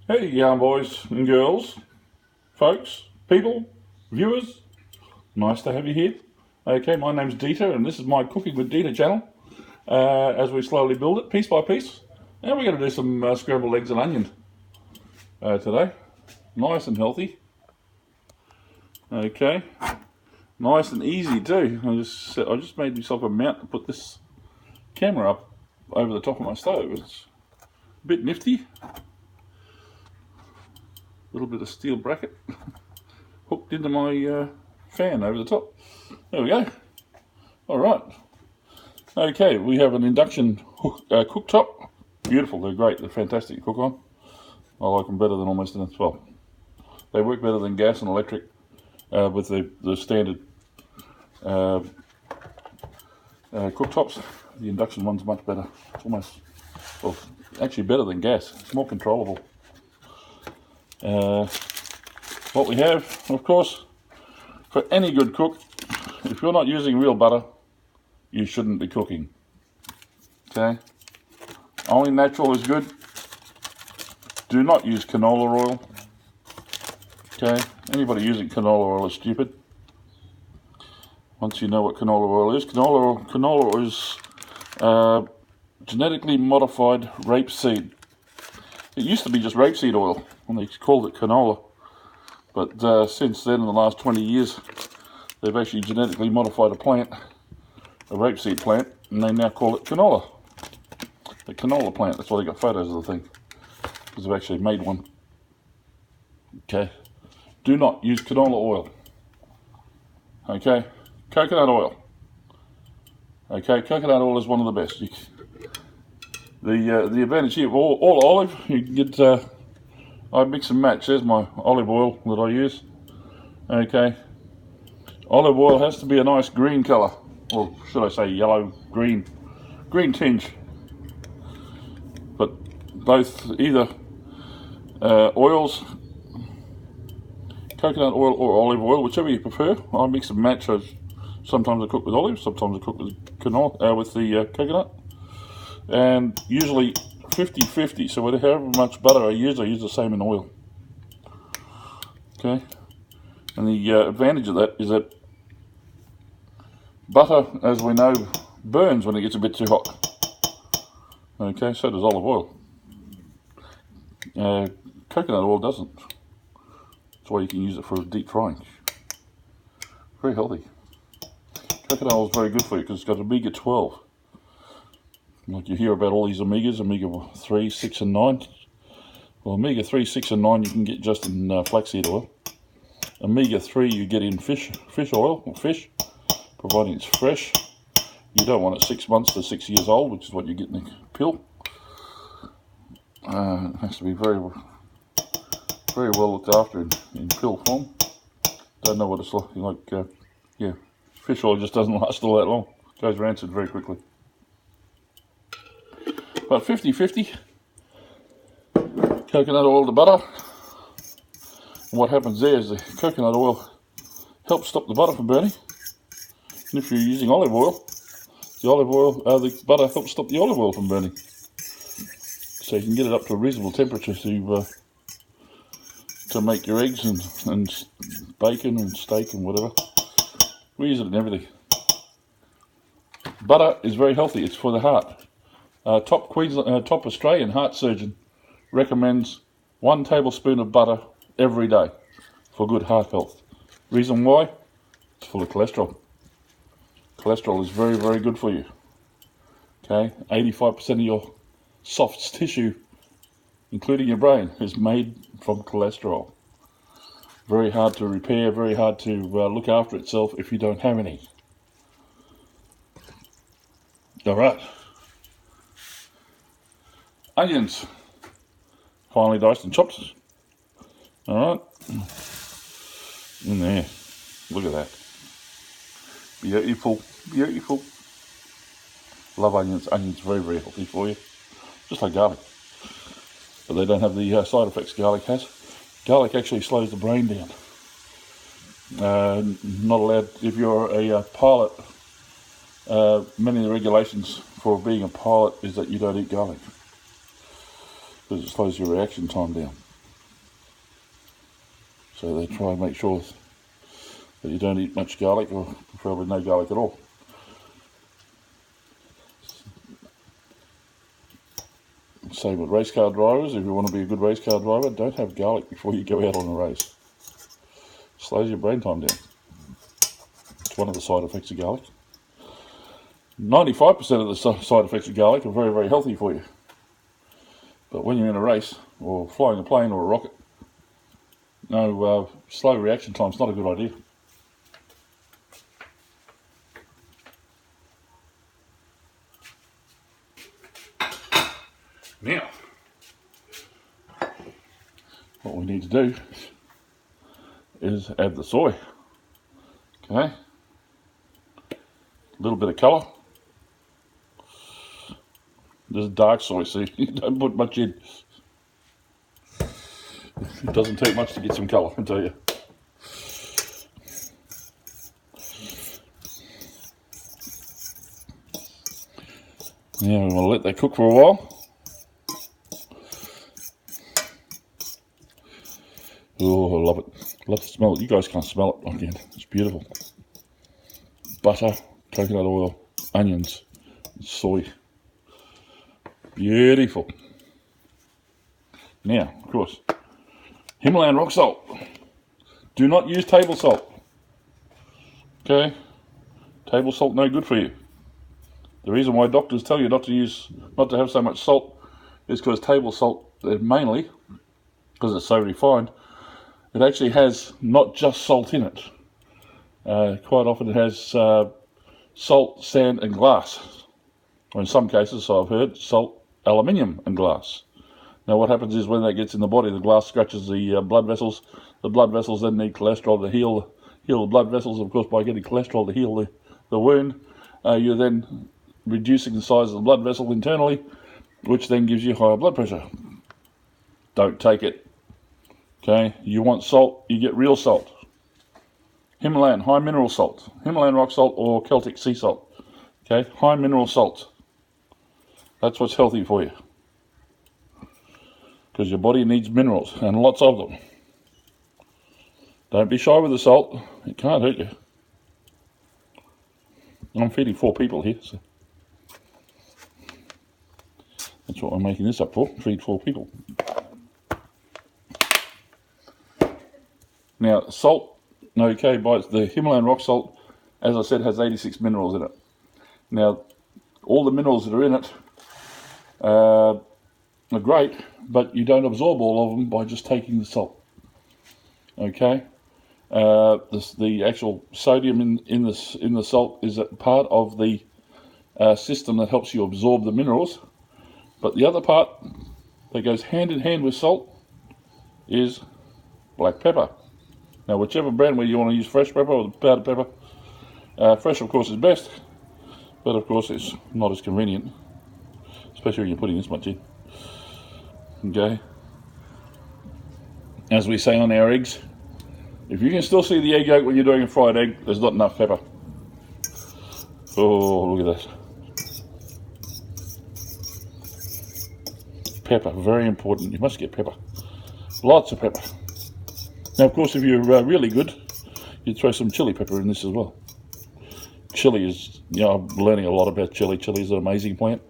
Hey, young boys and girls, folks, people, viewers, nice to have you here. Okay, my name's Dieter and this is my Cooking with Dieter channel as we slowly build it piece by piece. And we're going to do some scrambled eggs and onion today. Nice and healthy. Okay, nice and easy too. I just made myself a mount to put this camera up over the top of my stove. It's a bit nifty. Little bit of steel bracket hooked into my fan over the top. There we go. All right. Okay, we have an induction cooktop. Beautiful. They're great. They're fantastic to cook on. I like them better than almost anything as well. They work better than gas and electric with the standard cooktops. The induction one's much better. It's almost, well, actually better than gas. It's more controllable. What we have, of course, for any good cook, if you're not using real butter, you shouldn't be cooking. Okay? Only natural is good. Do not use canola oil. Okay? Anybody using canola oil is stupid. Once you know what canola oil is, canola oil is genetically modified rapeseed. It used to be just rapeseed oil when they called it canola. But since then, in the last 20 years, they've actually genetically modified a plant, a rapeseed plant, and they now call it canola. The canola plant, that's why they got photos of the thing, because they've actually made one. Okay, do not use canola oil. Okay, coconut oil. Okay, coconut oil is one of the best. The advantage here of all olive, you can get, I mix and match. There's my olive oil that I use. Okay, olive oil has to be a nice green colour, or should I say yellow, green tinge. But both, either oils, coconut oil or olive oil, whichever you prefer. I mix and match. Sometimes I cook with olive, sometimes I cook with canola, with the coconut, and usually 50-50, so however much butter I use the same in oil. Okay, and the advantage of that is that butter, as we know, burns when it gets a bit too hot. Okay, so does olive oil. Coconut oil doesn't. That's why you can use it for deep frying. Very healthy. Coconut oil is very good for you because it's got omega-12. Like you hear about all these omegas, omega-3, 6 and 9. Well, omega-3, 6 and 9 you can get just in flaxseed oil. Omega-3 you get in fish oil, or fish, providing it's fresh. You don't want it 6 months to 6 years old, which is what you get in the pill. It has to be very well looked after in pill form. Don't know what it's like. Yeah, fish oil just doesn't last all that long. It goes rancid very quickly. But 50-50, coconut oil to butter. And what happens there is the coconut oil helps stop the butter from burning. And if you're using olive oil, the butter helps stop the olive oil from burning. So you can get it up to a reasonable temperature to make your eggs and bacon and steak and whatever. We use it in everything. Butter is very healthy. It's for the heart. Top Australian heart surgeon recommends 1 tablespoon of butter every day for good heart health. Reason why? It's full of cholesterol. Cholesterol is very, very good for you. Okay, 85% of your soft tissue, including your brain, is made from cholesterol. Very hard to repair, very hard to look after itself if you don't have any. All right. Onions, finely diced and chopped. All right, in there. Look at that. Beautiful, beautiful. Love onions. Onions are very, very healthy for you, just like garlic. But they don't have the side effects garlic has. Garlic actually slows the brain down. Not allowed, if you're a pilot, many of the regulations for being a pilot is that you don't eat garlic because it slows your reaction time down. So they try and make sure that you don't eat much garlic, or preferably no garlic at all. Same with race car drivers. If you want to be a good race car driver, don't have garlic before you go out on a race. Slows your brain time down. It's one of the side effects of garlic. 95% of the side effects of garlic are very, very healthy for you. But when you're in a race, or flying a plane or a rocket, no, slow reaction time is not a good idea. Now, what we need to do is add the soy. Okay, a little bit of colour. This is dark soy, so you don't put much in. It doesn't take much to get some colour, I tell you. Now we want to let that cook for a while. Oh, I love it. Love to smell it. You guys can't smell it again. It's beautiful. Butter, coconut oil, onions, soy. Beautiful. Now, of course, Himalayan rock salt. Do not use table salt. Okay? Table salt no good for you. The reason why doctors tell you not to have so much salt is because table salt, mainly, because it's so refined, it actually has not just salt in it. Quite often it has salt, sand and glass. Or in some cases, so I've heard, salt, aluminium and glass. Now what happens is when that gets in the body, the glass scratches the blood vessels. The blood vessels then need cholesterol to heal the blood vessels. Of course, by getting cholesterol to heal the wound, you're then reducing the size of the blood vessel internally, which then gives you higher blood pressure. Don't take it. Okay, you want salt, you get real salt. Himalayan, high mineral salt. Himalayan rock salt or Celtic sea salt. Okay, high mineral salt. That's what's healthy for you. Because your body needs minerals, and lots of them. Don't be shy with the salt. It can't hurt you. And I'm feeding 4 people here, so that's what I'm making this up for. Feed 4 people. Now, salt, okay, by the Himalayan rock salt, as I said, has 86 minerals in it. Now, all the minerals that are in it are great, but you don't absorb all of them by just taking the salt. Okay, the actual sodium in the salt is a part of the system that helps you absorb the minerals, but the other part that goes hand in hand with salt is black pepper. Now, whichever brand, whether you want to use fresh pepper or powdered pepper, fresh of course is best, but of course it's not as convenient, especially when you're putting this much in. Okay, as we say on our eggs, if you can still see the egg yolk when you're doing a fried egg, there's not enough pepper. Oh, look at that. Pepper, very important. You must get pepper. Lots of pepper. Now, of course, if you're really good, you'd throw some chili pepper in this as well. Chili is, I'm learning a lot about chili. Chili is an amazing plant.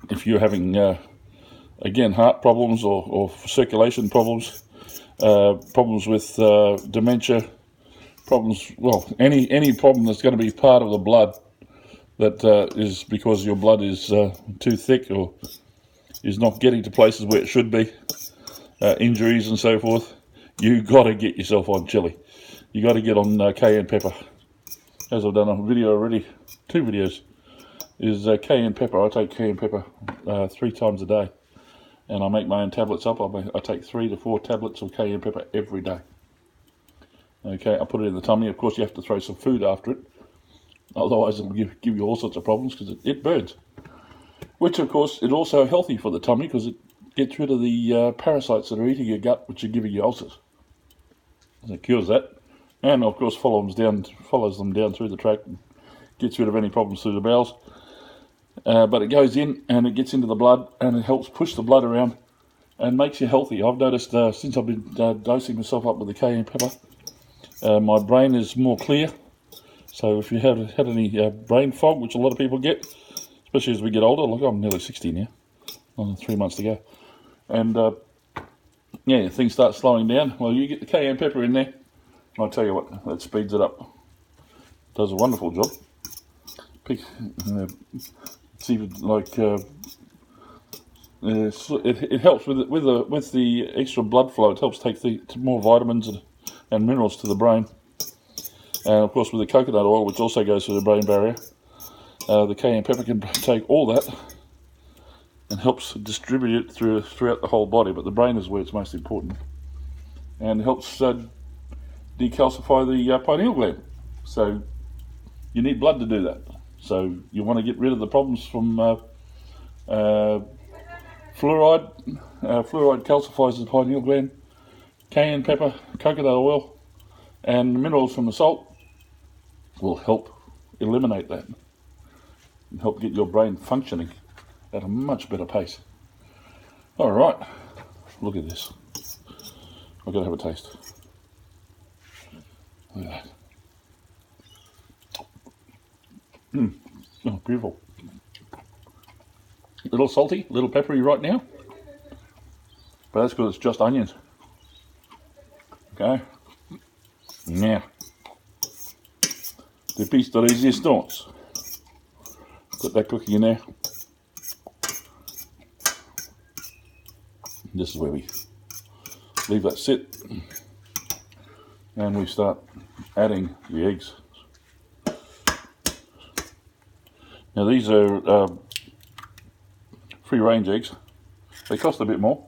If you're having, again, heart problems or circulation problems, problems with dementia, problems, well, any problem that's going to be part of the blood that is because your blood is too thick or is not getting to places where it should be, injuries and so forth, you got to get yourself on chili. You got to get on cayenne pepper. As I've done a video already, 2 videos, is cayenne pepper. I take cayenne pepper 3 times a day, and I make my own tablets up. I take 3 to 4 tablets of cayenne pepper every day. Okay, I put it in the tummy. Of course, you have to throw some food after it, otherwise it'll give you all sorts of problems because it burns. Which, of course, is also healthy for the tummy because it gets rid of the parasites that are eating your gut, which are giving you ulcers. So it cures that, and of course follows them down through the tract and gets rid of any problems through the bowels. But it goes in and it gets into the blood and it helps push the blood around and makes you healthy. I've noticed since I've been dosing myself up with the cayenne pepper, my brain is more clear. So if you have had any brain fog, which a lot of people get, especially as we get older, like I'm nearly 60 now, only 3 months to go, and yeah, things start slowing down. Well, you get the cayenne pepper in there, and I'll tell you what, that speeds it up. Does a wonderful job. It's even like it helps with the extra blood flow. It helps take more vitamins and minerals to the brain. And of course, with the coconut oil, which also goes through the brain barrier, the cayenne pepper can take all that and helps distribute it throughout the whole body. But the brain is where it's most important, and helps decalcify the pineal gland. So you need blood to do that. So you want to get rid of the problems from fluoride. Fluoride calcifies the pineal gland. Cayenne pepper, coconut oil, and minerals from the salt will help eliminate that and help get your brain functioning at a much better pace. All right, look at this. I've got to have a taste. Look at that. Oh, beautiful. A little salty, a little peppery right now, but that's because it's just onions. Okay. Now, the piece de resistance. Put that cooking in there. This is where we leave that sit, and we start adding the eggs. Now these are free range eggs. They cost a bit more,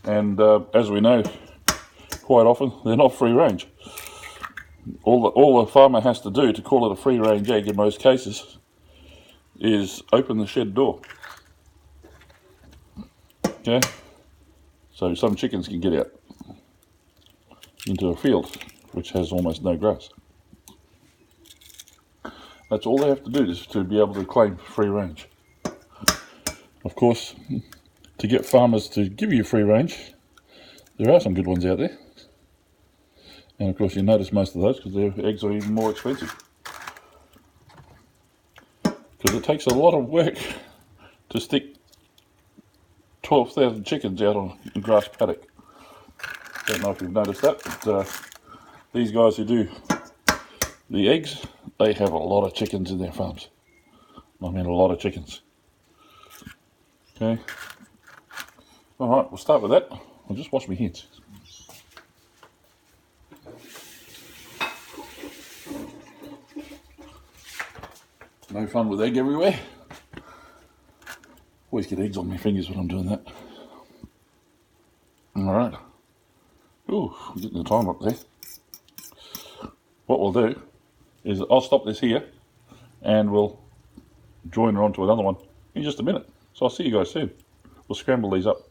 and as we know, quite often they're not free range. All the farmer has to do to call it a free range egg in most cases is open the shed door. Okay, so some chickens can get out into a field which has almost no grass. That's all they have to do to be able to claim free range. Of course, to get farmers to give you free range, there are some good ones out there. And of course you notice most of those because their eggs are even more expensive. Because it takes a lot of work to stick 12,000 chickens out on a grass paddock. Don't know if you've noticed that, but these guys who do the eggs, they have a lot of chickens in their farms. I mean, a lot of chickens. Okay. Alright, we'll start with that. I'll just wash my hands. No fun with egg everywhere. Always get eggs on my fingers when I'm doing that. Alright. Ooh, I'm getting the time up there. What we'll do is I'll stop this here and we'll join her onto another one in just a minute. So I'll see you guys soon. We'll scramble these up.